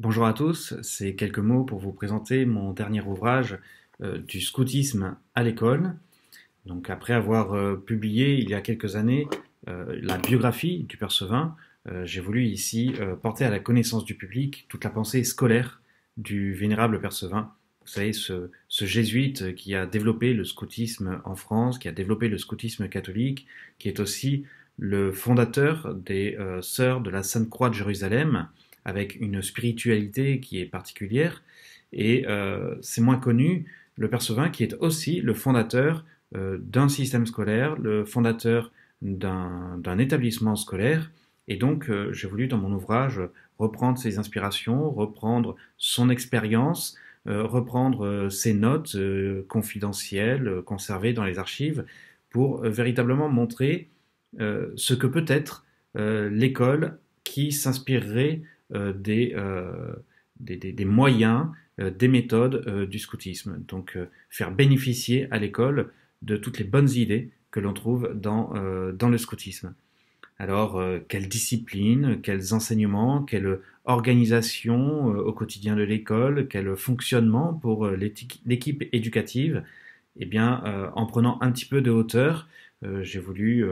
Bonjour à tous, c'est quelques mots pour vous présenter mon dernier ouvrage du scoutisme à l'école. Donc après avoir publié il y a quelques années la biographie du Père Sevin, j'ai voulu ici porter à la connaissance du public toute la pensée scolaire du vénérable Père Sevin. Vous savez, ce jésuite qui a développé le scoutisme en France, qui a développé le scoutisme catholique, qui est aussi le fondateur des Sœurs de la Sainte Croix de Jérusalem, avec une spiritualité qui est particulière. Et c'est moins connu, le Père Sevin qui est aussi le fondateur d'un système scolaire, le fondateur d'un établissement scolaire. Et donc, j'ai voulu dans mon ouvrage reprendre ses inspirations, reprendre son expérience, reprendre ses notes confidentielles conservées dans les archives pour véritablement montrer ce que peut être l'école qui s'inspirerait des moyens, des méthodes du scoutisme. Donc faire bénéficier à l'école de toutes les bonnes idées que l'on trouve dans le scoutisme. Alors, quelle discipline, quels enseignements, quelle organisation au quotidien de l'école, quel fonctionnement pour l'équipe éducative. Eh bien, en prenant un petit peu de hauteur, j'ai voulu,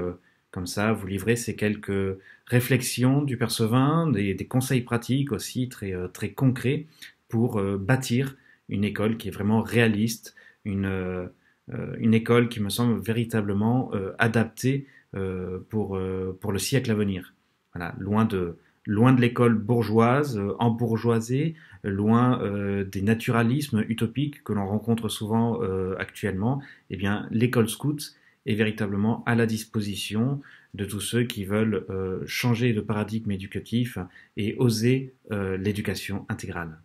comme ça, vous livrer ces quelques réflexions du Père Sevin, des conseils pratiques aussi très concrets pour bâtir une école qui est vraiment réaliste, une école qui me semble véritablement adaptée pour le siècle à venir. Voilà, loin de l'école bourgeoise, embourgeoisée, loin des naturalismes utopiques que l'on rencontre souvent actuellement, eh bien, l'école scout est véritablement à la disposition de tous ceux qui veulent changer de paradigme éducatif et oser l'éducation intégrale.